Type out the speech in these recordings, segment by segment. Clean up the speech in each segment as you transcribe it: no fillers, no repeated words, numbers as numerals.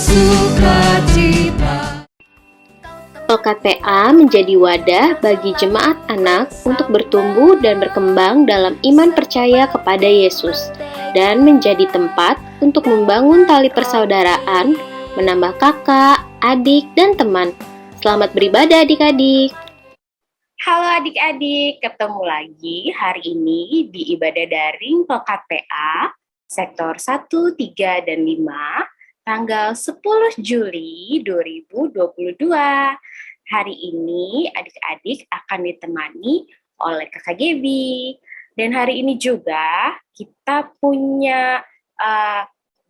sukacita. LKTA menjadi wadah bagi jemaat anak untuk bertumbuh dan berkembang dalam iman percaya kepada Yesus, dan menjadi tempat untuk membangun tali persaudaraan, menambah kakak, adik, dan teman. Selamat beribadah adik-adik. Halo adik-adik, ketemu lagi hari ini di ibadah daring LKTA sektor 1, 3, dan 5 tanggal 10 Juli 2022. Hari ini adik-adik akan ditemani oleh Kakak Gebi. Dan hari ini juga kita punya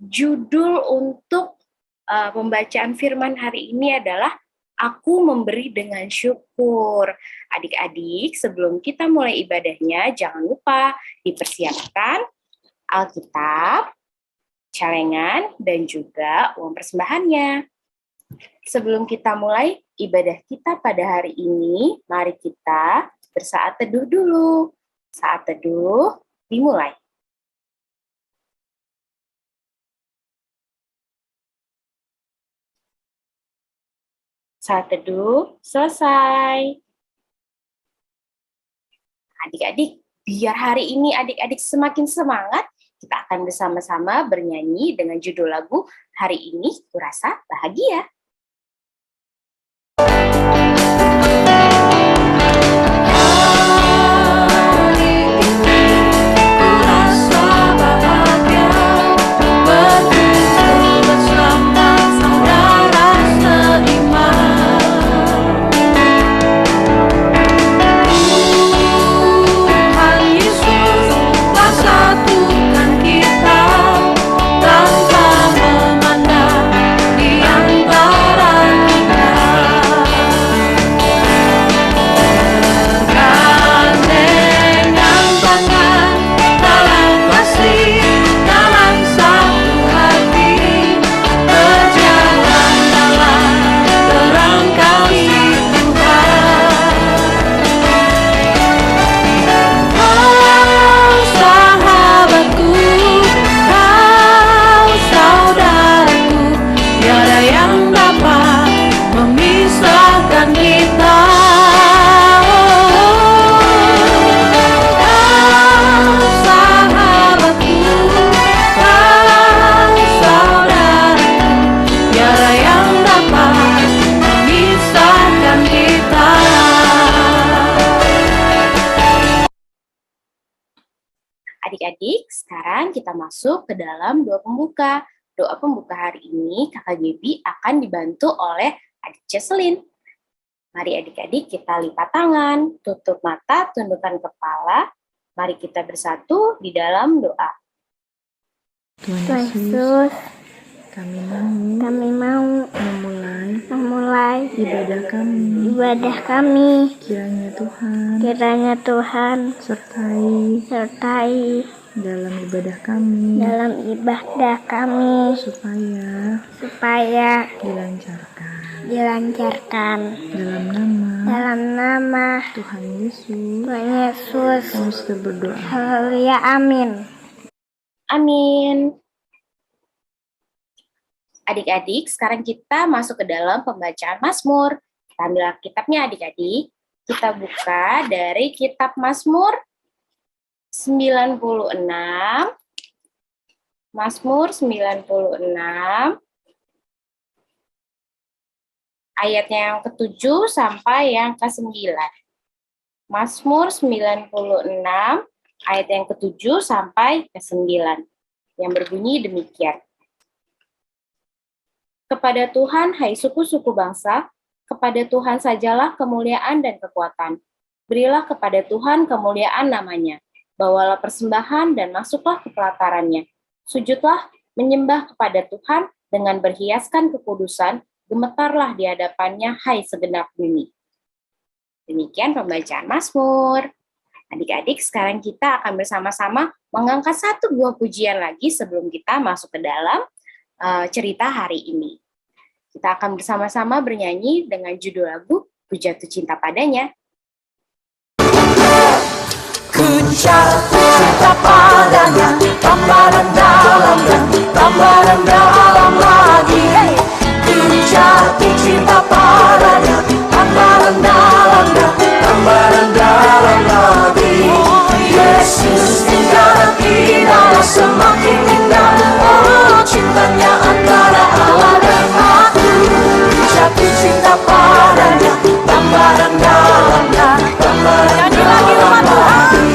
judul untuk pembacaan firman hari ini adalah Aku memberi dengan syukur. Adik-adik, sebelum kita mulai ibadahnya, jangan lupa dipersiapkan Alkitab, celengan, dan juga uang persembahannya. Sebelum kita mulai ibadah kita pada hari ini, mari kita bersaat teduh dulu. Saat teduh dimulai. Saat teduh selesai. Adik-adik, biar hari ini adik-adik semakin semangat, kita akan bersama-sama bernyanyi dengan judul lagu Hari Ini Kurasa Bahagia. Adik-adik, sekarang kita masuk ke dalam doa pembuka. Doa pembuka hari ini Kakak Gebi akan dibantu oleh Adik Jesselyn. Mari adik-adik kita lipat tangan, tutup mata, tundukkan kepala. Mari kita bersatu di dalam doa. Tuhan Yesus, kami mau memulai ibadah kami. Kiranya Tuhan sertai dalam ibadah kami supaya dilancarkan dalam nama Tuhan Yesus. Kami sudah berdoa. Haleluya, amin. Adik-adik, sekarang kita masuk ke dalam pembacaan Mazmur. Kita ambil Alkitabnya adik-adik. Kita buka dari kitab Mazmur 96. Mazmur 96. Ayatnya yang ke-7 sampai yang ke-9. Mazmur 96, ayat yang ke-7 sampai ke-9. Yang berbunyi demikian. Kepada Tuhan, hai suku-suku bangsa, kepada Tuhan sajalah kemuliaan dan kekuatan. Berilah kepada Tuhan kemuliaan namanya. Bawalah persembahan dan masuklah ke pelatarannya. Sujudlah, menyembah kepada Tuhan dengan berhiaskan kekudusan, gemetarlah di hadapannya, hai segenap bumi. Demikian pembacaan Mazmur. Adik-adik, sekarang kita akan bersama-sama mengangkat satu buah pujian lagi sebelum kita masuk ke dalam cerita hari ini. Kita akan bersama-sama bernyanyi dengan judul lagu Ku Jatuh Cinta Padanya. Ku jatuh cinta padanya, tambah dan dalam lagi. padanya, tambahan dalamnya, tambahan dalam lagi. Yesus tinggal di dalam semakin indah. Oh, cintanya antara Allah dan aku. Jatuh cinta padanya, tambahan dalamnya, tambahan dalam lagi.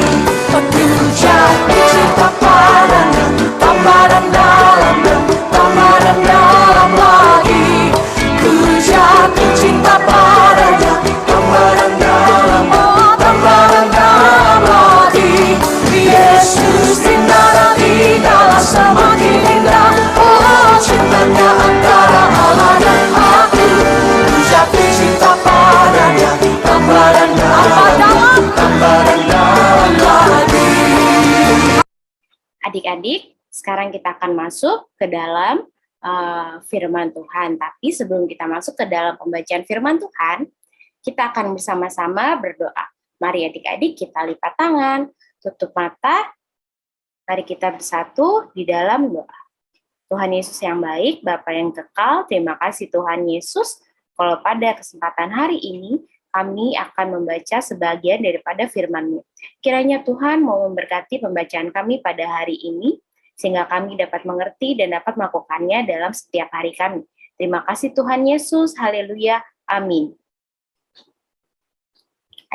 Jatuh cinta padanya, tambahan dalamnya, tambahan dalam lagi. Ku jatuh cinta padanya, tambahan dalam, oh, tambahan dalam lagi. Yesus tinggal di dalam semakin indah. Oh, cintanya antara Allah dan aku. Ku jatuh cinta padanya, tambahan dalam, tambahan dalam lagi. Adik-adik, sekarang kita akan masuk ke dalam firman Tuhan. Tapi sebelum kita masuk ke dalam pembacaan firman Tuhan, kita akan bersama-sama berdoa. Mari adik-adik kita lipat tangan, tutup mata, mari kita bersatu di dalam doa. Tuhan Yesus yang baik, Bapa yang kekal, terima kasih Tuhan Yesus, kalau pada kesempatan hari ini, kami akan membaca sebagian daripada firman-Mu. Kiranya Tuhan mau memberkati pembacaan kami pada hari ini, sehingga kami dapat mengerti dan dapat melakukannya dalam setiap hari kami. Terima kasih Tuhan Yesus, haleluya, amin.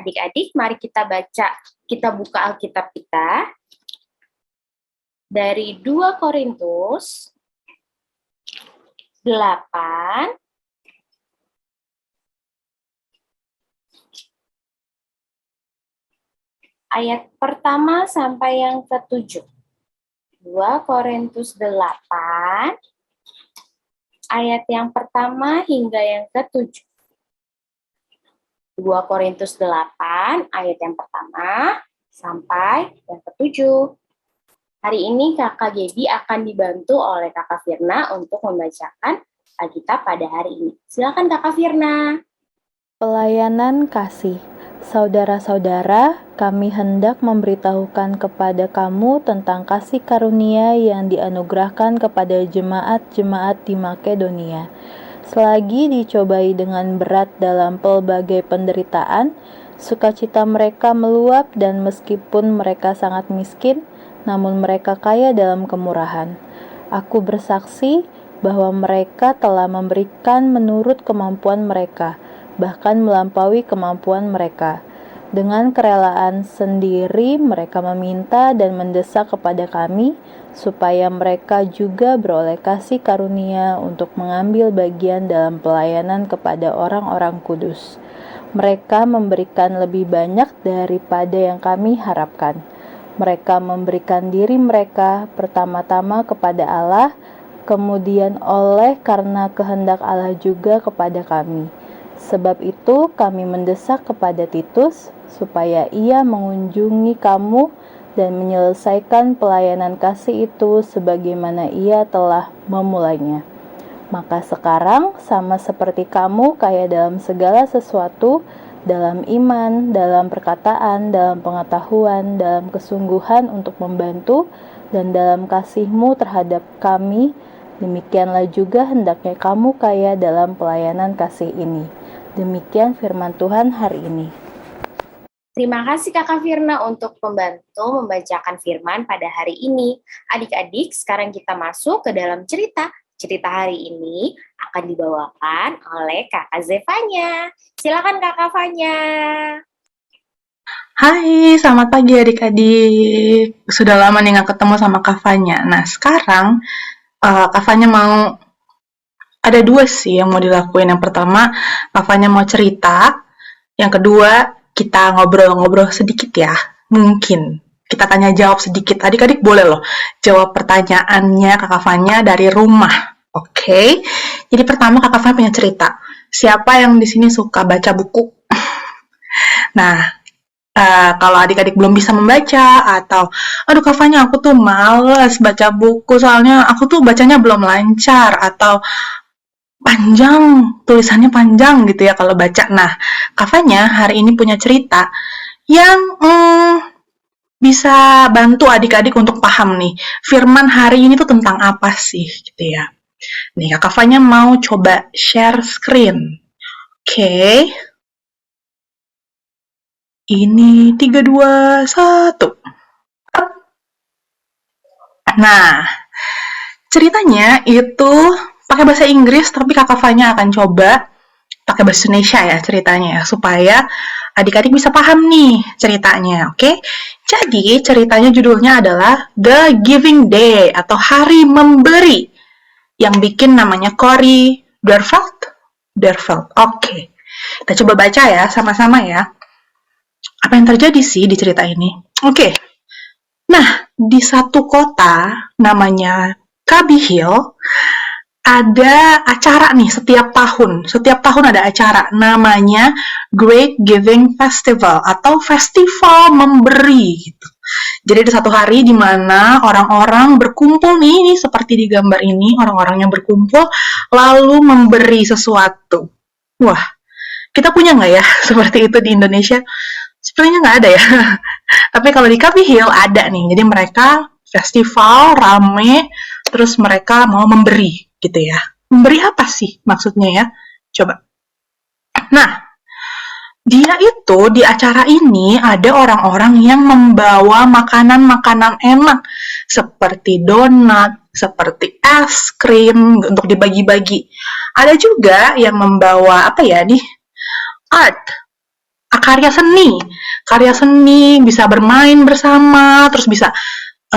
Adik-adik, mari kita buka Alkitab kita dari 2 Korintus 8 ayat pertama sampai yang ke-7. 2 Korintus 8 ayat yang pertama hingga yang ke-7. 2 Korintus 8 ayat yang pertama sampai yang ke-7. Hari ini Kakak Gaby akan dibantu oleh Kakak Firna untuk membacakan Alkitab pada hari ini. Silakan Kakak Firna. Pelayanan kasih. Saudara-saudara, kami hendak memberitahukan kepada kamu tentang kasih karunia yang dianugerahkan kepada jemaat-jemaat di Makedonia. Selagi dicobai dengan berat dalam pelbagai penderitaan, sukacita mereka meluap dan meskipun mereka sangat miskin, namun mereka kaya dalam kemurahan. Aku bersaksi bahwa mereka telah memberikan menurut kemampuan mereka, bahkan melampaui kemampuan mereka. Dengan kerelaan sendiri mereka meminta dan mendesak kepada kami supaya mereka juga beroleh kasih karunia untuk mengambil bagian dalam pelayanan kepada orang-orang kudus. Mereka memberikan lebih banyak daripada yang kami harapkan. Mereka memberikan diri mereka pertama-tama kepada Allah, kemudian oleh karena kehendak Allah juga kepada kami. Sebab itu kami mendesak kepada Titus supaya ia mengunjungi kamu dan menyelesaikan pelayanan kasih itu sebagaimana ia telah memulainya. Maka sekarang sama seperti kamu kaya dalam segala sesuatu, dalam iman, dalam perkataan, dalam pengetahuan, dalam kesungguhan untuk membantu, dan dalam kasihmu terhadap kami, demikianlah juga hendaknya kamu kaya dalam pelayanan kasih ini. Demikian firman Tuhan hari ini. Terima kasih Kakak Firna untuk membantu membacakan firman pada hari ini. Adik-adik, sekarang kita masuk ke dalam cerita. Cerita hari ini akan dibawakan oleh Kakak Zevanya. Silakan Kakak Fanya. Hai, selamat pagi adik-adik. Sudah lama nih gak ketemu sama Kak Fanya. Nah, sekarang Kak Fanya mau, ada 2 sih yang mau dilakuin. Yang pertama, Kak Fanya mau cerita. Yang kedua, kita ngobrol-ngobrol sedikit ya. Mungkin kita tanya jawab sedikit. Adik-adik boleh loh jawab pertanyaannya Kakak Fanya dari rumah. Oke. Jadi pertama Kakak Fanya punya cerita. Siapa yang di sini suka baca buku? Nah, kalau adik-adik belum bisa membaca atau aduh Kak Fanya aku tuh males baca buku soalnya aku tuh bacanya belum lancar atau panjang, tulisannya panjang gitu ya kalau baca. Nah, Kak Fanya hari ini punya cerita yang bisa bantu adik-adik untuk paham nih, firman hari ini tuh tentang apa sih gitu ya. Nih, Kak Fanya mau coba share screen. Oke. Ini 3, 2, 1. Nah, ceritanya itu pakai bahasa Inggris, tapi Kak Fanya akan coba pakai bahasa Indonesia ya ceritanya ya, supaya adik-adik bisa paham nih ceritanya, oke? Jadi ceritanya judulnya adalah The Giving Day atau Hari Memberi yang bikin namanya Corey Dörfeld. Oke. Kita coba baca ya sama-sama ya. Apa yang terjadi sih di cerita ini? Oke. Nah, di satu kota namanya Kaby Hill ada acara nih setiap tahun. Setiap tahun ada acara namanya Great Giving Festival atau Festival Memberi gitu. Jadi ada satu hari di mana orang-orang berkumpul nih seperti di gambar ini, orang-orang yang berkumpul lalu memberi sesuatu. Wah, kita punya nggak ya seperti itu di Indonesia? Sepertinya nggak ada ya. Tapi kalau di Kaby Hill ada nih. Jadi mereka festival rame, terus mereka mau memberi gitu ya. Memberi apa sih maksudnya ya? Coba. Nah, dia itu di acara ini ada orang-orang yang membawa makanan-makanan enak seperti donat, seperti es krim untuk dibagi-bagi. Ada juga yang membawa apa ya nih? Karya seni bisa bermain bersama, terus bisa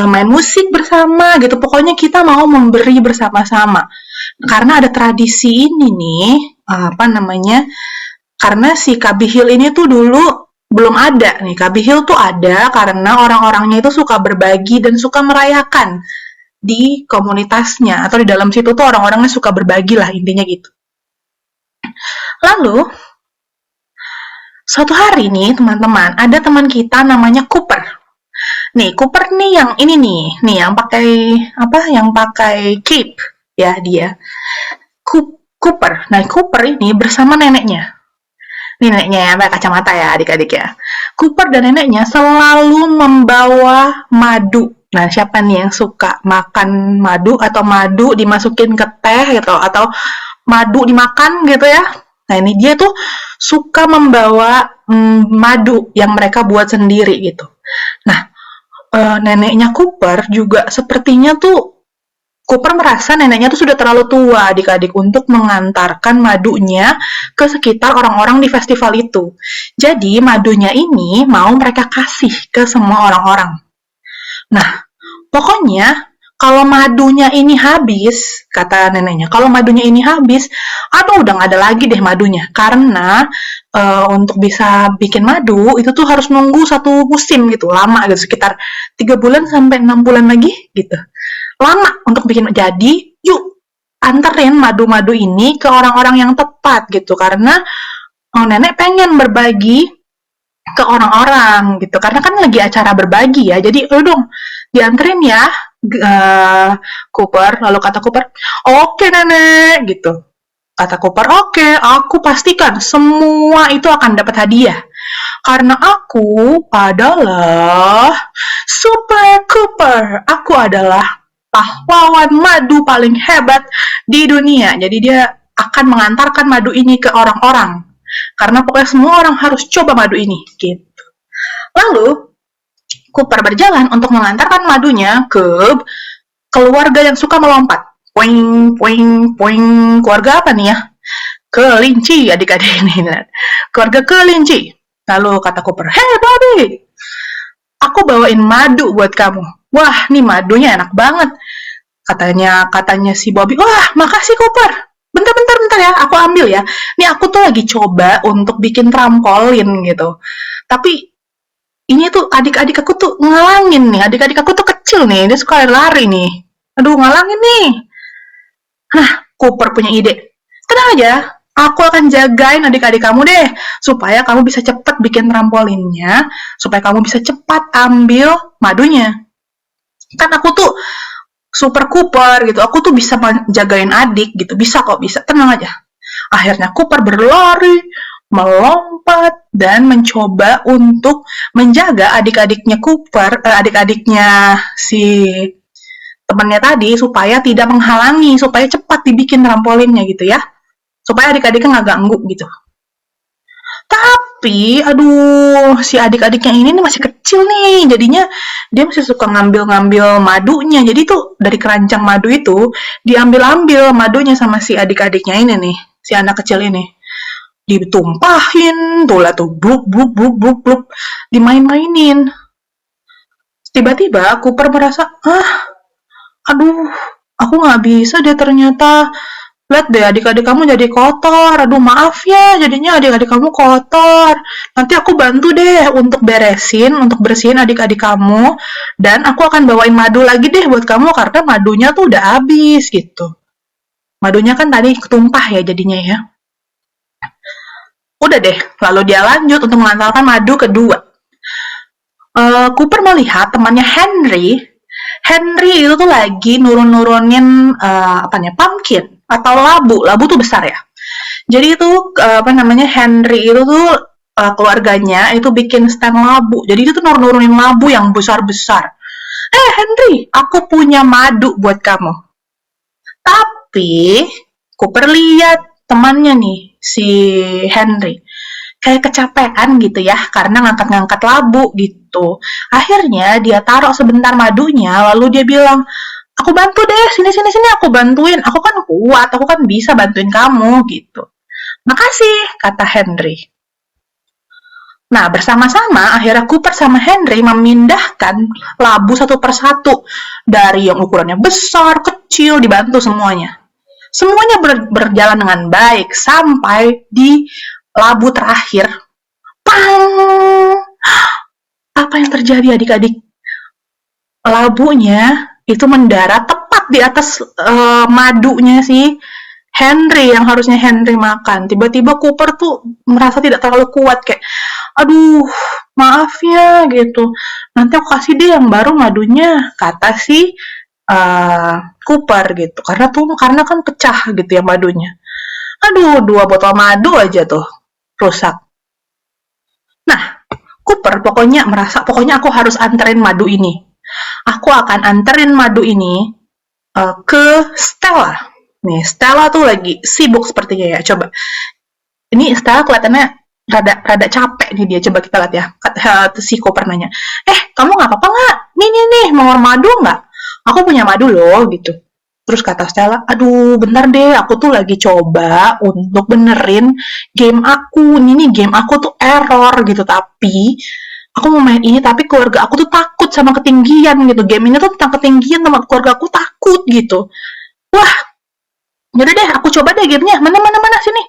main musik bersama gitu. Pokoknya kita mau memberi bersama-sama. Karena ada tradisi ini nih, karena si Kaby Hill ini tuh dulu belum ada nih. Kaby Hill tuh ada karena orang-orangnya itu suka berbagi dan suka merayakan di komunitasnya atau di dalam situ tuh orang-orangnya suka berbagi lah intinya gitu. Lalu suatu hari nih teman-teman, ada teman kita namanya Cooper. Nih Cooper nih yang ini nih yang pakai cape ya dia. Cooper. Nah Cooper ini bersama neneknya. Ini neneknya ya, pakai kacamata ya adik-adik ya. Cooper dan neneknya selalu membawa madu. Nah, siapa nih yang suka makan madu atau madu dimasukin ke teh gitu atau madu dimakan gitu ya? Nah, ini dia tuh suka membawa madu yang mereka buat sendiri gitu. Nah, neneknya Cooper juga sepertinya tuh Cooper merasa neneknya tuh sudah terlalu tua adik-adik untuk mengantarkan madunya ke sekitar orang-orang di festival itu. Jadi madunya ini mau mereka kasih ke semua orang-orang. Nah, pokoknya kalau madunya ini habis, kata neneknya, kalau madunya ini habis, aduh udah nggak ada lagi deh madunya. Karena untuk bisa bikin madu itu tuh harus nunggu satu musim gitu, lama gitu, sekitar 3 bulan sampai 6 bulan lagi gitu. Lama untuk bikin. Jadi yuk anterin madu-madu ini ke orang-orang yang tepat gitu, karena nenek pengen berbagi ke orang-orang gitu, karena kan lagi acara berbagi ya. Jadi dong dianterin ya Cooper. Lalu kata Cooper, oke nenek gitu. Kata Cooper, oke, aku pastikan semua itu akan dapat hadiah. Karena aku adalah Super Cooper. Aku adalah pahlawan madu paling hebat di dunia. Jadi dia akan mengantarkan madu ini ke orang-orang. Karena pokoknya semua orang harus coba madu ini. Gitu. Lalu, Cooper berjalan untuk mengantarkan madunya ke keluarga yang suka melompat. Poing, poing, poing. Keluarga apa nih ya? Kelinci, adik-adik ini. Keluarga kelinci. Lalu kata Cooper, "Hey Bobby, aku bawain madu buat kamu." Wah, nih madunya enak banget. Katanya si Bobby, "Wah, makasih Cooper. Bentar ya, aku ambil ya. Nih aku tuh lagi coba untuk bikin trampolin gitu. Tapi ini tuh adik-adik aku tuh ngalangin nih. Adik-adik aku tuh kecil nih, dia suka lari nih. Aduh, ngalangin nih." Nah, Cooper punya ide. "Tenang aja, aku akan jagain adik-adik kamu deh, supaya kamu bisa cepat bikin trampolinnya, supaya kamu bisa cepat ambil madunya. Kan aku tuh Super Cooper gitu, aku tuh bisa jagain adik gitu, bisa kok, bisa, tenang aja." Akhirnya Cooper berlari, melompat, dan mencoba untuk menjaga adik-adiknya Cooper, adik-adiknya si temannya tadi, supaya tidak menghalangi, supaya cepat dibikin trampolinnya gitu ya. Supaya adik-adiknya nggak ganggu gitu. Tapi, aduh, si adik-adiknya ini nih masih kecil nih, jadinya dia masih suka ngambil-ngambil madunya. Jadi tuh dari keranjang madu itu diambil-ambil madunya sama si adik-adiknya ini nih, si anak kecil ini. Ditumpahin, tuh lah tuh, bluk, bluk, bluk, bluk, bluk, dimain-mainin. Tiba-tiba Cooper merasa, aduh, aku nggak bisa deh ternyata. Lihat deh adik-adik kamu jadi kotor. Aduh maaf ya, jadinya adik-adik kamu kotor. Nanti aku bantu deh untuk bersihin adik-adik kamu. Dan aku akan bawain madu lagi deh buat kamu karena madunya tuh udah habis gitu. Madunya kan tadi ketumpah ya jadinya ya. Udah deh, lalu dia lanjut untuk mengantarkan madu kedua. Cooper melihat temannya Henry itu tuh lagi nurunin pumpkin atau labu tuh besar ya. Jadi itu Henry itu tuh keluarganya itu bikin stand labu. Jadi itu tuh nurunin labu yang besar-besar. Henry, aku punya madu buat kamu. Tapi Cooper lihat temannya nih si Henry kayak kecapean gitu ya karena ngangkat-ngangkat labu gitu. Akhirnya dia taruh sebentar madunya lalu dia bilang, aku bantu deh, sini aku bantuin, aku kan kuat, aku kan bisa bantuin kamu gitu. Makasih, kata Henry. Nah, bersama-sama akhirnya Cooper sama Henry memindahkan labu satu persatu dari yang ukurannya besar, kecil, dibantu semuanya. Semuanya berjalan dengan baik sampai di labu terakhir. Pang! Apa yang terjadi adik-adik? Labunya itu mendarat tepat di atas madunya si Henry yang harusnya Henry makan. Tiba-tiba Cooper tuh merasa tidak terlalu kuat kayak, aduh maaf ya gitu. Nanti aku kasih deh yang baru madunya, kata si Cooper gitu. Karena kan pecah gitu ya madunya. Aduh, 2 botol madu aja tuh rusak. Nah, Cooper pokoknya aku harus anterin madu ini. Aku akan anterin madu ini ke Stella. Nih, Stella tuh lagi sibuk sepertinya ya. Coba. Ini Stella kelihatannya rada capek nih dia. Coba kita lihat ya. Si Cooper nanya, kamu nggak apa-apa nggak? Nih, mau madu nggak? Aku punya madu loh, gitu. Terus kata Stella, aduh bentar deh, aku tuh lagi coba untuk benerin game aku. Ini game aku tuh error gitu, tapi aku mau main ini tapi keluarga aku tuh takut sama ketinggian gitu. Game ini tuh tentang ketinggian sama keluarga aku takut gitu. Wah, yaudah deh, aku coba deh gamenya. Mana sini.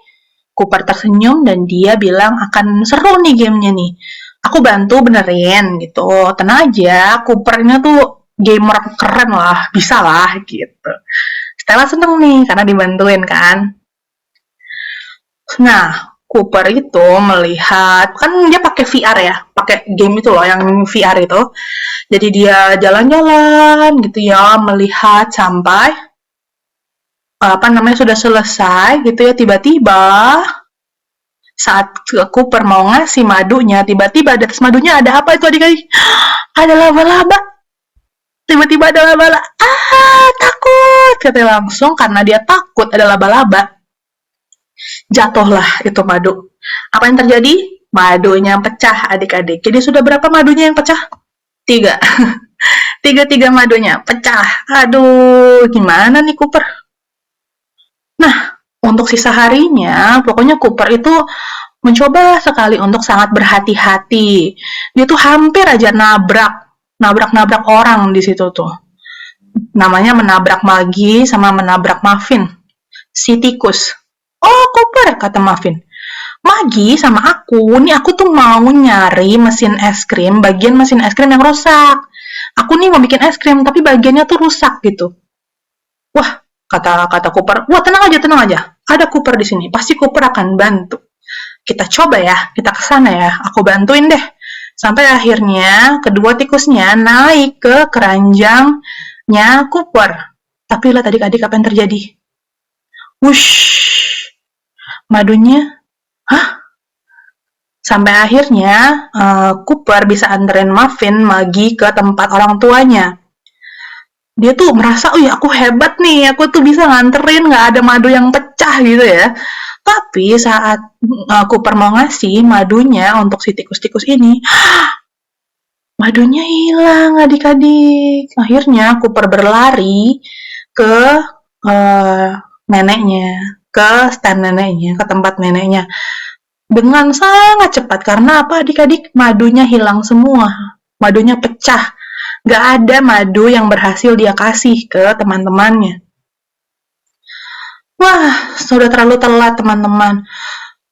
Cooper tersenyum dan dia bilang akan seru nih gamenya nih. Aku bantu benerin gitu. Tenang aja, Cooper ini tuh gamer keren lah, bisa lah gitu. Stella seneng nih karena dibantuin kan. Nah, Cooper itu melihat, kan dia pakai VR ya, pakai game itu loh yang VR itu. Jadi dia jalan-jalan gitu ya, melihat sampai sudah selesai gitu ya. Tiba-tiba saat Cooper mau ngasih madunya, tiba-tiba di atas madunya ada apa itu adik-adik? Ada laba-laba. Tiba-tiba ada laba-laba. Takut, katanya langsung karena dia takut ada laba-laba. Jatuhlah itu madu. Apa yang terjadi? Madunya pecah adik-adik. Jadi sudah berapa madunya yang pecah? 3. 3 madunya pecah. Aduh, gimana nih Cooper? Nah, untuk sisa harinya, pokoknya Cooper itu mencoba sekali untuk sangat berhati-hati. Dia tuh hampir aja nabrak orang di situ tuh. Namanya menabrak Maggie sama menabrak Muffin, si tikus. Oh, Cooper, kata Muffin. Maggie sama aku tuh mau nyari mesin es krim, bagian mesin es krim yang rusak. Aku nih mau bikin es krim, tapi bagiannya tuh rusak gitu. Wah, kata Cooper, wah tenang aja. Ada Cooper di sini, pasti Cooper akan bantu. Kita coba ya, kita kesana ya, aku bantuin deh. Sampai akhirnya kedua tikusnya naik ke keranjangnya Cooper. Tapi lihat adik-adik apa yang terjadi. Wush, madunya, Sampai akhirnya Cooper bisa anterin Muffin Maggie ke tempat orang tuanya. Dia tuh merasa, aku hebat nih, aku tuh bisa nganterin, nggak ada madu yang pecah gitu ya. Tapi saat Cooper mau ngasih madunya untuk si tikus-tikus ini, madunya hilang adik-adik. Akhirnya Cooper berlari ke neneknya, ke stand neneknya, ke tempat neneknya. Dengan sangat cepat, karena apa adik-adik? Madunya hilang semua. Madunya pecah. Gak ada madu yang berhasil dia kasih ke teman-temannya. Wah, sudah terlalu telat teman-teman.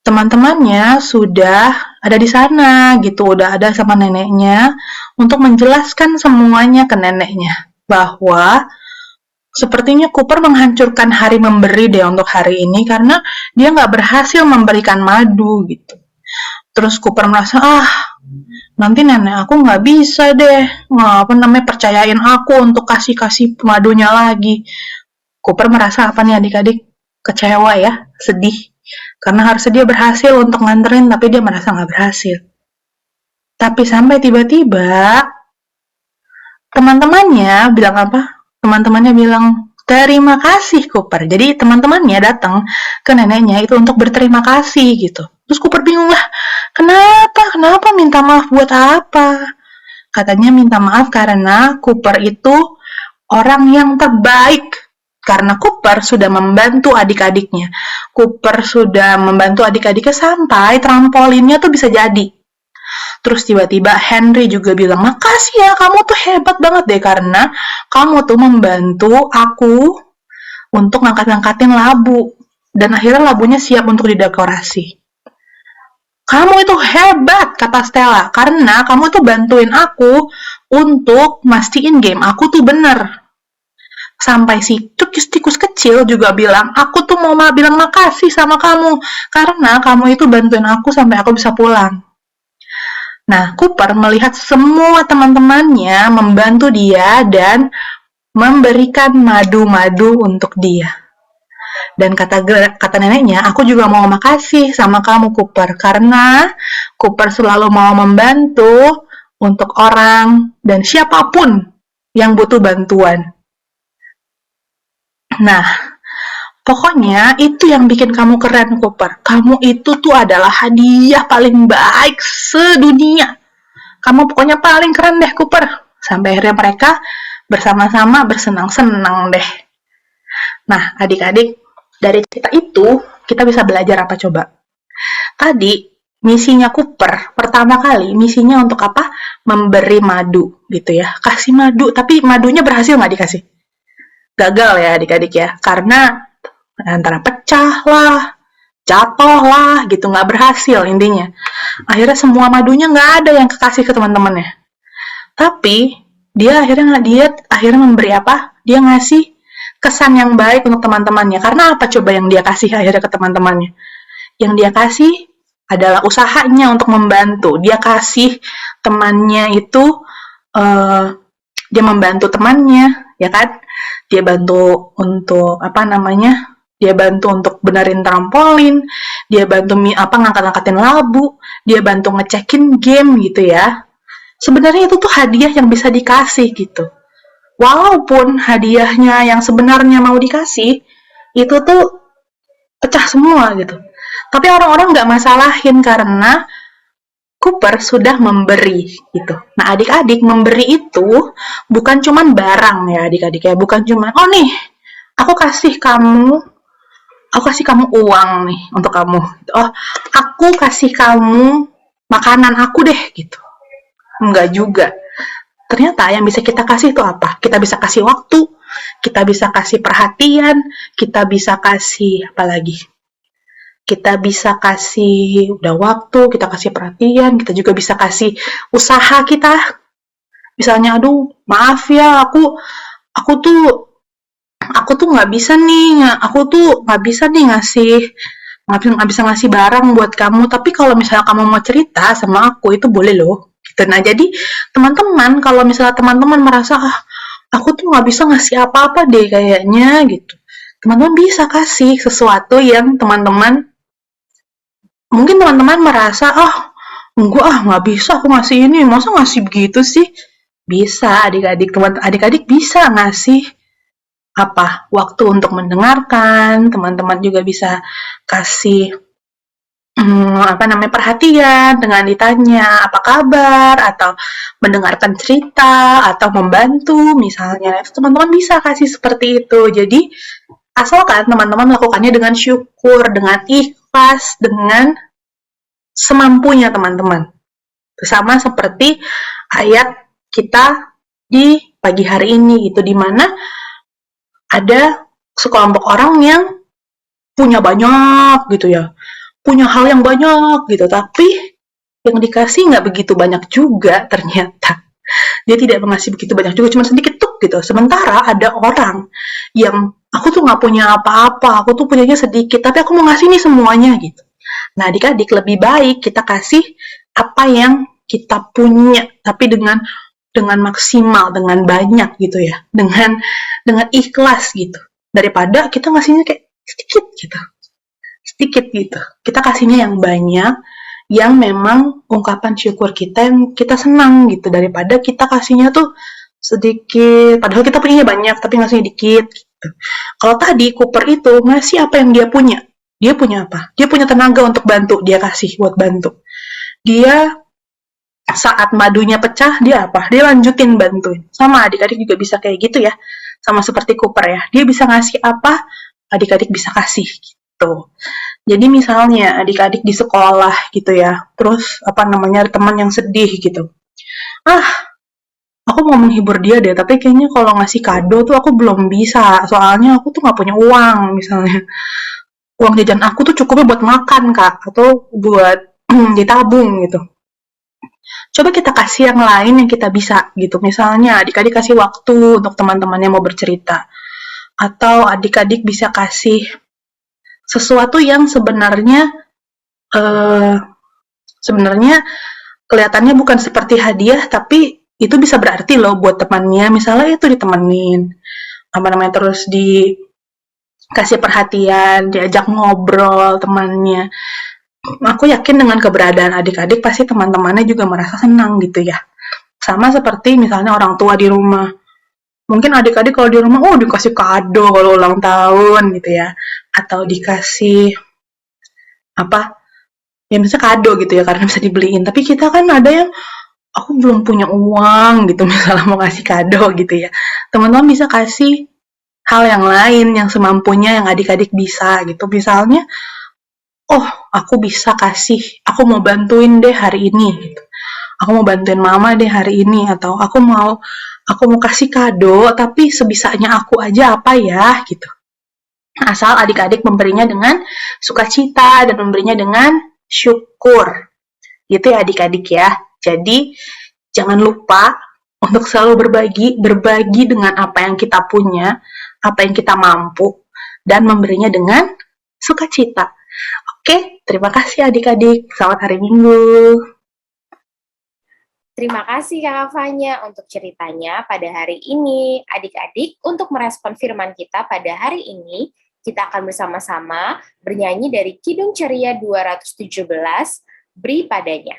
Teman-temannya sudah ada di sana gitu, udah ada sama neneknya untuk menjelaskan semuanya ke neneknya bahwa sepertinya Cooper menghancurkan hari memberi deh untuk hari ini karena dia nggak berhasil memberikan madu gitu. Terus Cooper merasa, nanti nenek aku nggak bisa deh, percayain aku untuk kasih madunya lagi. Cooper merasa apa nih adik-adik? Kecewa ya, sedih. Karena harusnya dia berhasil untuk nganterin, tapi dia merasa nggak berhasil. Tapi sampai tiba-tiba, teman-temannya bilang apa? Teman-temannya bilang, terima kasih Cooper. Jadi teman-temannya datang ke neneknya itu untuk berterima kasih gitu. Terus Cooper bingung lah, kenapa minta maaf buat apa? Katanya minta maaf karena Cooper itu orang yang terbaik. Karena Cooper sudah membantu adik-adiknya. Cooper sudah membantu adik-adiknya sampai trampolinnya tuh bisa jadi. Terus tiba-tiba Henry juga bilang, makasih ya, kamu tuh hebat banget deh karena kamu tuh membantu aku untuk ngangkat-ngangkatin labu. Dan akhirnya labunya siap untuk didekorasi. Kamu itu hebat, kata Stella, karena kamu tuh bantuin aku untuk mastiin game aku tuh bener. Sampai si tikus kecil juga bilang, aku tuh mau bilang makasih sama kamu, karena kamu itu bantuin aku sampai aku bisa pulang. Nah, Cooper melihat semua teman-temannya membantu dia dan memberikan madu-madu untuk dia. Dan kata neneknya, aku juga mau makasih sama kamu Cooper, karena Cooper selalu mau membantu untuk orang dan siapapun yang butuh bantuan. Nah, pokoknya itu yang bikin kamu keren, Cooper. Kamu itu tuh adalah hadiah paling baik sedunia. Kamu pokoknya paling keren deh, Cooper. Sampai akhirnya mereka bersama-sama bersenang-senang deh. Nah, adik-adik, dari cerita itu, kita bisa belajar apa coba? Tadi, misinya Cooper, pertama kali, misinya untuk apa? Memberi madu, gitu ya. Kasih madu, tapi madunya berhasil nggak dikasih? Gagal ya adik-adik ya, karena antara pecah lah, jatuh lah, gitu, nggak berhasil intinya. Akhirnya semua madunya nggak ada yang kekasih ke teman-temannya. Tapi dia akhirnya memberi apa? Dia ngasih kesan yang baik untuk teman-temannya. Karena apa coba yang dia kasih akhirnya ke teman-temannya? Yang dia kasih adalah usahanya untuk membantu. Dia kasih temannya itu, dia membantu temannya, ya kan? Dia bantu untuk dia bantu untuk benerin trampolin, dia bantu ngangkat-ngangkatin labu, dia bantu ngecekin game gitu ya. Sebenarnya itu tuh hadiah yang bisa dikasih gitu. Walaupun hadiahnya yang sebenarnya mau dikasih itu tuh pecah semua gitu. Tapi orang-orang nggak masalahin karena Cooper sudah memberi gitu. Nah, adik-adik, memberi itu bukan cuman barang ya adik-adik ya, bukan cuman nih, aku kasih kamu uang nih untuk kamu. Aku kasih kamu makanan aku deh gitu. Enggak juga. Ternyata yang bisa kita kasih itu apa? Kita bisa kasih waktu, kita bisa kasih perhatian, kita bisa kasih apa lagi? Kita bisa kasih waktu, kita kasih perhatian, kita juga bisa kasih usaha kita. Misalnya, maaf ya, aku tuh nggak bisa nih ngasih barang buat kamu. Tapi kalau misalnya kamu mau cerita sama aku, itu boleh loh. Gitu. Nah, jadi teman-teman, kalau misalnya teman-teman merasa aku tuh nggak bisa ngasih apa-apa deh kayaknya gitu, teman-teman bisa kasih sesuatu yang mungkin teman-teman merasa, nggak bisa aku ngasih ini, masa ngasih begitu sih? Bisa adik-adik bisa ngasih waktu untuk mendengarkan, teman-teman juga bisa kasih perhatian dengan ditanya apa kabar, atau mendengarkan cerita, atau membantu misalnya. Teman-teman bisa kasih seperti itu. Jadi, asalkan teman-teman melakukannya dengan syukur, dengan ikhlas, dengan semampunya teman-teman. Sama seperti ayat kita di pagi hari ini gitu, di mana ada sekelompok orang yang punya banyak gitu ya, punya hal yang banyak gitu, tapi yang dikasih nggak begitu banyak juga ternyata. Dia tidak mengasih begitu banyak juga, cuma sedikit tuh gitu. Sementara ada orang yang aku tuh nggak punya apa-apa, aku tuh punyanya sedikit, tapi aku mau ngasih nih semuanya gitu. Nah, adik-adik lebih baik kita kasih apa yang kita punya, tapi dengan maksimal, dengan banyak gitu ya, dengan ikhlas gitu. Daripada kita ngasihnya kayak sedikit gitu, sedikit gitu. Kita kasihnya yang banyak, yang memang ungkapan syukur kita yang kita senang gitu, daripada kita kasihnya tuh sedikit, padahal kita punya banyak tapi ngasihnya dikit gitu. Kalau tadi Cooper itu ngasih apa yang dia punya. Dia punya apa? Dia punya tenaga untuk bantu, dia kasih buat bantu. Dia saat madunya pecah, dia apa? Dia lanjutin bantuin. Sama adik-adik juga bisa kayak gitu ya. Sama seperti Cooper ya. Dia bisa ngasih apa, adik-adik bisa kasih gitu. Jadi misalnya adik-adik di sekolah gitu ya, terus ada teman yang sedih gitu. Aku mau menghibur dia deh, tapi kayaknya kalau ngasih kado tuh aku belum bisa, soalnya aku tuh nggak punya uang misalnya. Uang jajan aku tuh cukupnya buat makan kak, atau buat ditabung gitu. Coba kita kasih yang lain yang kita bisa gitu. Misalnya adik-adik kasih waktu untuk teman-temannya mau bercerita. Atau adik-adik bisa kasih sesuatu yang sebenarnya kelihatannya bukan seperti hadiah, tapi itu bisa berarti loh buat temannya. Misalnya itu ditemenin, terus dikasih perhatian, diajak ngobrol temannya. Aku yakin dengan keberadaan adik-adik pasti teman-temannya juga merasa senang gitu ya. Sama seperti misalnya orang tua di rumah. Mungkin adik-adik kalau di rumah, dikasih kado kalau ulang tahun gitu ya. Atau dikasih ya misalnya kado gitu ya karena bisa dibeliin. Tapi kita kan ada yang aku belum punya uang gitu misalnya mau kasih kado gitu ya. Teman-teman bisa kasih hal yang lain yang semampunya yang adik-adik bisa gitu. Misalnya aku bisa aku mau bantuin deh hari ini gitu. Aku mau bantuin mama deh hari ini, atau aku mau kasih kado tapi sebisanya aku aja apa ya gitu. Asal adik-adik memberinya dengan sukacita dan memberinya dengan syukur. Gitu ya adik-adik ya. Jadi jangan lupa untuk selalu berbagi dengan apa yang kita punya, apa yang kita mampu, dan memberinya dengan sukacita. Oke, terima kasih adik-adik. Selamat hari Minggu. Terima kasih Kak Fanya untuk ceritanya pada hari ini. Adik-adik, untuk merespon firman kita pada hari ini, kita akan bersama-sama bernyanyi dari Kidung Ceria 217, Beri Padanya.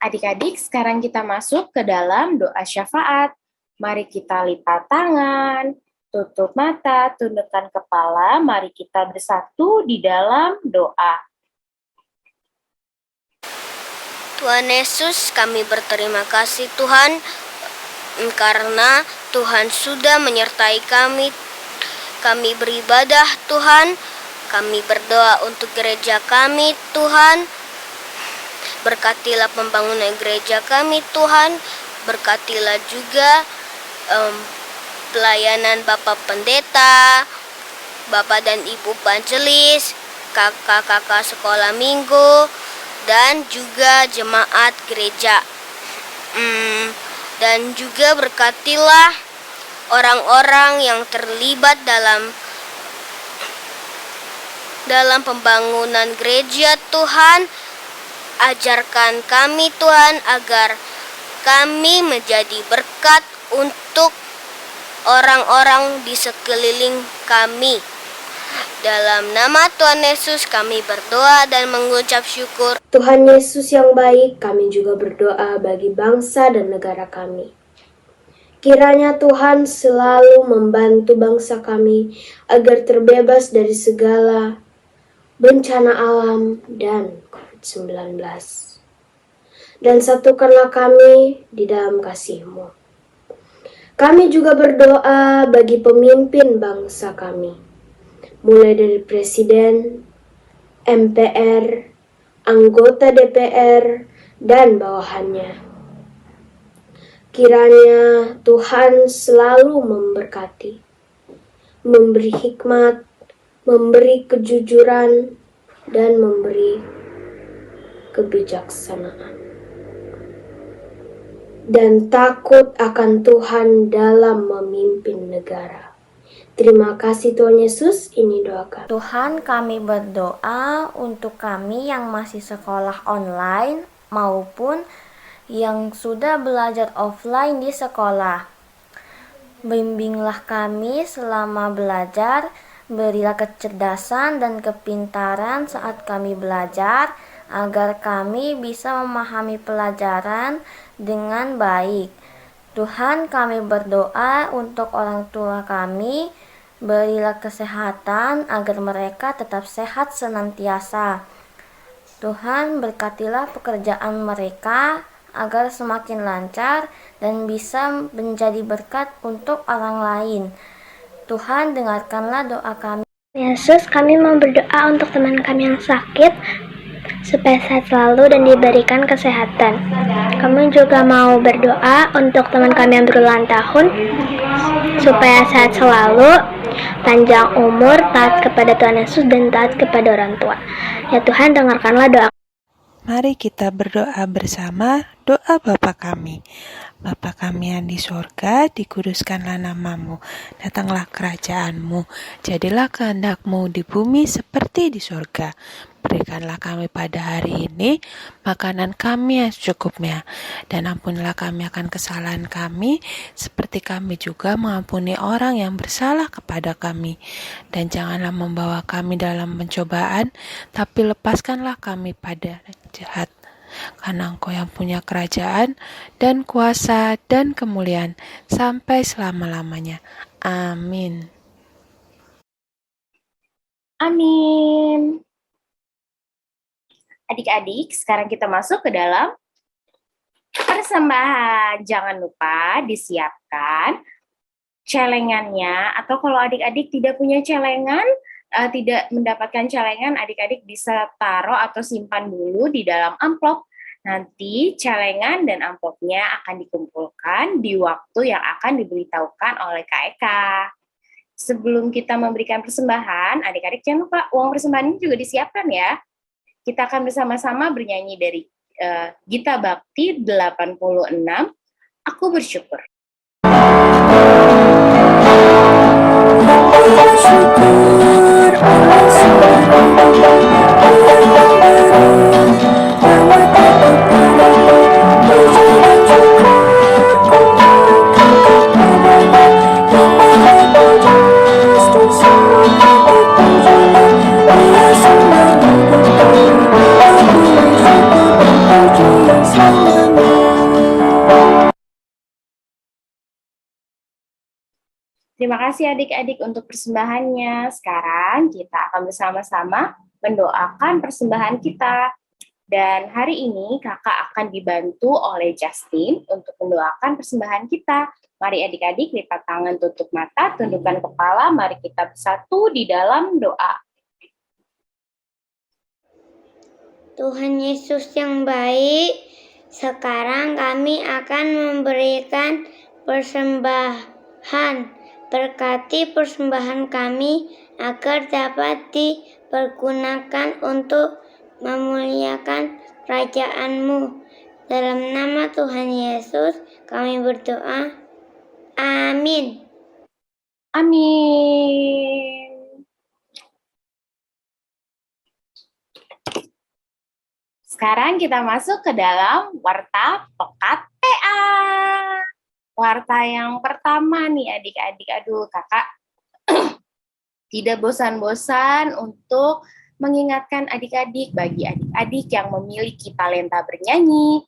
Adik-adik, sekarang kita masuk ke dalam doa syafaat. Mari kita lipat tangan, tutup mata, tundukkan kepala, mari kita bersatu di dalam doa. Tuhan Yesus, kami berterima kasih Tuhan, karena Tuhan sudah menyertai kami. Kami beribadah Tuhan, kami berdoa untuk gereja kami Tuhan. Berkatilah pembangunan gereja kami Tuhan, berkatilah juga pelayanan Bapak Pendeta, Bapak dan Ibu Panjelis, kakak-kakak sekolah minggu, dan juga jemaat gereja. dan juga berkatilah orang-orang yang terlibat dalam pembangunan gereja Tuhan. Ajarkan kami Tuhan agar kami menjadi berkat untuk orang-orang di sekeliling kami. Dalam nama Tuhan Yesus kami berdoa dan mengucap syukur. Tuhan Yesus yang baik, kami juga berdoa bagi bangsa dan negara kami. Kiranya Tuhan selalu membantu bangsa kami agar terbebas dari segala bencana alam dan COVID-19. Dan satukanlah kami di dalam kasih-Mu. Kami juga berdoa bagi pemimpin bangsa kami, mulai dari Presiden, MPR, anggota DPR, dan bawahannya. Kiranya Tuhan selalu memberkati, memberi hikmat, memberi kejujuran, dan memberi kebijaksanaan. Dan takut akan Tuhan dalam memimpin negara. Terima kasih Tuhan Yesus, ini doakan. Tuhan, kami berdoa untuk kami yang masih sekolah online maupun yang sudah belajar offline di sekolah. Bimbinglah kami selama belajar, berilah kecerdasan dan kepintaran saat kami belajar, agar kami bisa memahami pelajaran dengan baik. Tuhan, kami berdoa untuk orang tua kami, berilah kesehatan agar mereka tetap sehat senantiasa. Tuhan, berkatilah pekerjaan mereka agar semakin lancar dan bisa menjadi berkat untuk orang lain. Tuhan, dengarkanlah doa kami. Yesus, kami mau berdoa untuk teman kami yang sakit, supaya sehat selalu dan diberikan kesehatan. Kami juga mau berdoa untuk teman kami yang berulang tahun, supaya sehat selalu, panjang umur, taat kepada Tuhan Yesus, dan taat kepada orang tua. Ya Tuhan, dengarkanlah doa. Mari kita berdoa bersama doa Bapa kami. Bapa kami yang di sorga, dikuduskanlah namamu, datanglah kerajaanmu, jadilah kehendak-Mu di bumi seperti di sorga. Berikanlah kami pada hari ini makanan kami yang secukupnya, dan ampunilah kami akan kesalahan kami, seperti kami juga mengampuni orang yang bersalah kepada kami. Dan janganlah membawa kami dalam pencobaan, tapi lepaskanlah kami pada jahat. Karena Engkau yang punya kerajaan dan kuasa dan kemuliaan sampai selama-lamanya. Amin. Amin. Adik-adik, sekarang kita masuk ke dalam persembahan. Jangan lupa disiapkan celengannya, atau kalau adik-adik tidak punya celengan, tidak mendapatkan celengan, adik-adik bisa taruh atau simpan dulu di dalam amplop. Nanti celengan dan amplopnya akan dikumpulkan di waktu yang akan diberitahukan oleh Kak Eka. Sebelum kita memberikan persembahan, adik-adik jangan lupa uang persembahan ini juga disiapkan ya. Kita akan bersama-sama bernyanyi dari Gita Bakti 86, Aku Bersyukur. Terima kasih adik-adik untuk persembahannya. Sekarang kita akan bersama-sama mendoakan persembahan kita. Dan hari ini kakak akan dibantu oleh Justin untuk mendoakan persembahan kita. Mari adik-adik lipat tangan, tutup mata, tundukkan kepala. Mari kita bersatu di dalam doa. Tuhan Yesus yang baik, sekarang kami akan memberikan persembahan. Berkati persembahan kami agar dapat dipergunakan untuk memuliakan kerajaan-Mu. Dalam nama Tuhan Yesus, kami berdoa. Amin. Amin. Sekarang kita masuk ke dalam warta pekat TA. Warta yang pertama nih adik-adik. Aduh kakak tidak bosan-bosan untuk mengingatkan adik-adik bagi adik-adik yang memiliki talenta bernyanyi,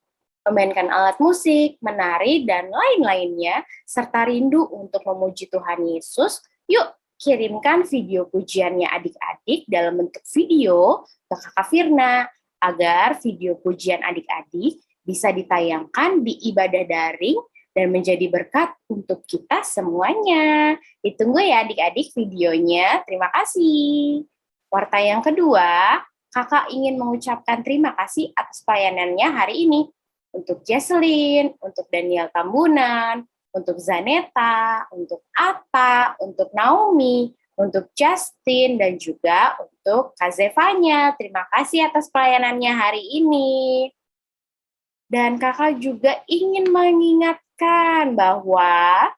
memainkan alat musik, menari, dan lain-lainnya, serta rindu untuk memuji Tuhan Yesus. Yuk kirimkan video pujiannya adik-adik dalam bentuk video ke Kakak Firna, agar video pujian adik-adik bisa ditayangkan di ibadah daring dan menjadi berkat untuk kita semuanya. Ditunggu ya adik-adik videonya. Terima kasih. Warta yang kedua, kakak ingin mengucapkan terima kasih atas pelayanannya hari ini. Untuk Jesselyn, untuk Daniel Tambunan, untuk Zaneta, untuk Atta, untuk Naomi, untuk Justin, dan juga untuk Kak Zevanya. Terima kasih atas pelayanannya hari ini. Dan kakak juga ingin mengingatkan bahwa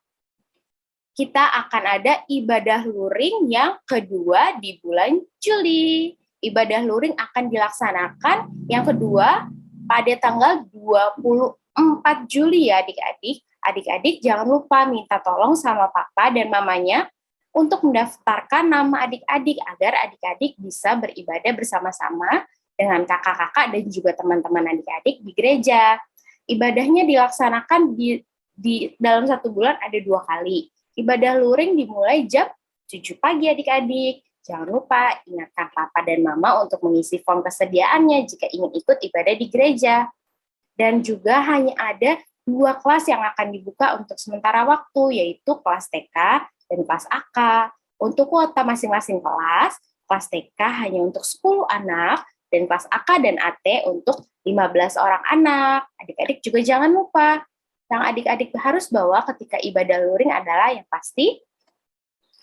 kita akan ada ibadah luring yang kedua di bulan Juli. Ibadah luring akan dilaksanakan yang kedua pada tanggal 24 Juli ya adik-adik. Adik-adik jangan lupa minta tolong sama papa dan mamanya untuk mendaftarkan nama adik-adik agar adik-adik bisa beribadah bersama-sama dengan kakak-kakak dan juga teman-teman adik-adik di gereja. Ibadahnya dilaksanakan di dalam 1 bulan ada 2 kali. Ibadah luring dimulai jam 7 pagi adik-adik. Jangan lupa ingatkan papa dan mama untuk mengisi form kesediaannya jika ingin ikut ibadah di gereja. Dan juga hanya ada 2 kelas yang akan dibuka untuk sementara waktu, yaitu kelas TK dan kelas AK. Untuk kuota masing-masing kelas TK hanya untuk 10 anak, dan kelas AK dan AT untuk 15 orang anak. Adik-adik juga jangan lupa, yang adik-adik harus bawa ketika ibadah luring adalah yang pasti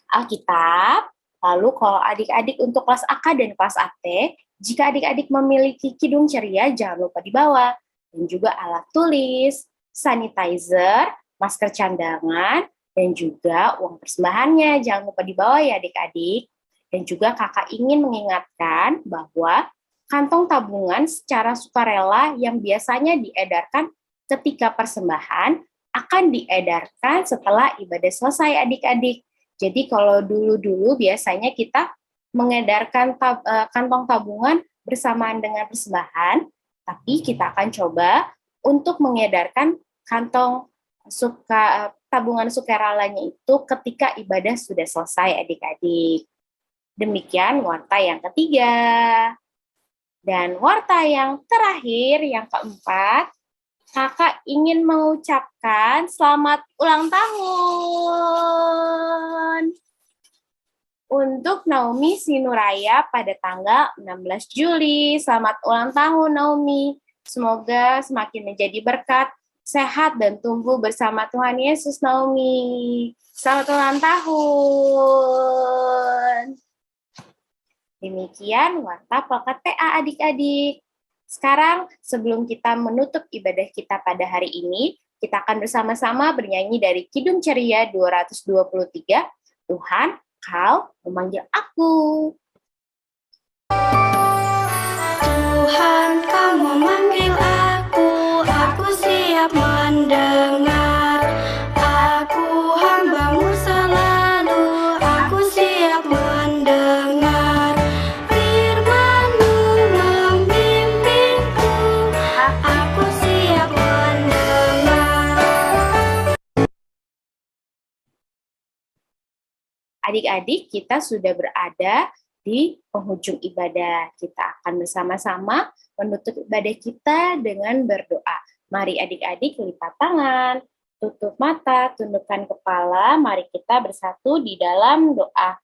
Alkitab. Lalu kalau adik-adik untuk kelas AK dan kelas AT, jika adik-adik memiliki kidung ceria, jangan lupa dibawa. Dan juga alat tulis, sanitizer, masker candangan, dan juga uang persembahannya. Jangan lupa dibawa ya adik-adik. Dan juga kakak ingin mengingatkan bahwa kantong tabungan secara sukarela yang biasanya diedarkan ketika persembahan akan diedarkan setelah ibadah selesai adik-adik. Jadi kalau dulu-dulu biasanya kita mengedarkan kantong tabungan bersamaan dengan persembahan, tapi kita akan coba untuk mengedarkan kantong tabungan sukarelanya itu ketika ibadah sudah selesai adik-adik. Demikian warta yang ketiga. Dan warta yang terakhir, yang keempat, kakak ingin mengucapkan selamat ulang tahun untuk Naomi Sinuraya pada tanggal 16 Juli. Selamat ulang tahun Naomi. Semoga semakin menjadi berkat, sehat, dan tumbuh bersama Tuhan Yesus Naomi. Selamat ulang tahun. Demikian warta pekat TA adik-adik. Sekarang sebelum kita menutup ibadah kita pada hari ini, kita akan bersama-sama bernyanyi dari Kidung Ceria 223, Tuhan, Kau memanggil aku. Tuhan, Kau memanggil aku siap mendengar. Aku hamba-Mu selalu, aku siap mendengar. Firman-Mu membimbingku, aku siap mendengar. Adik-adik, kita sudah berada di penghujung ibadah. Kita akan bersama-sama menutup ibadah kita dengan berdoa. Mari adik-adik lipat tangan, tutup mata, tundukkan kepala, mari kita bersatu di dalam doa.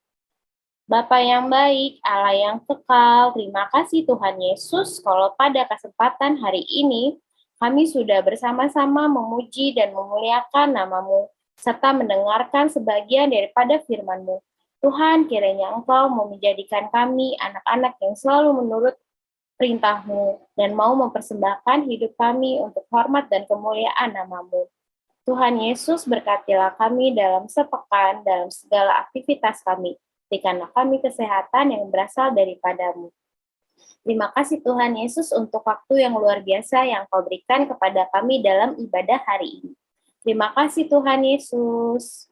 Bapa yang baik, Allah yang kekal, terima kasih Tuhan Yesus kalau pada kesempatan hari ini kami sudah bersama-sama memuji dan memuliakan nama-Mu, serta mendengarkan sebagian daripada firman-Mu. Tuhan, kiranya Engkau mau menjadikan kami anak-anak yang selalu menurut perintah-Mu dan mau mempersembahkan hidup kami untuk hormat dan kemuliaan nama-Mu. Tuhan Yesus, berkatilah kami dalam sepekan, dalam segala aktivitas kami. Berikanlah kami kesehatan yang berasal daripada-Mu. Terima kasih Tuhan Yesus untuk waktu yang luar biasa yang Kau berikan kepada kami dalam ibadah hari ini. Terima kasih Tuhan Yesus.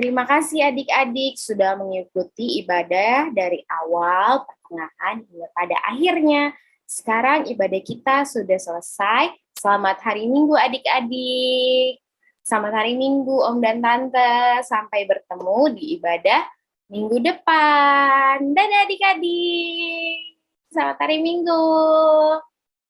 Terima kasih adik-adik sudah mengikuti ibadah dari awal, pertengahan, hingga pada akhirnya. Sekarang ibadah kita sudah selesai. Selamat hari Minggu adik-adik. Selamat hari Minggu Om dan Tante. Sampai bertemu di ibadah minggu depan. Dadah adik-adik. Selamat hari Minggu.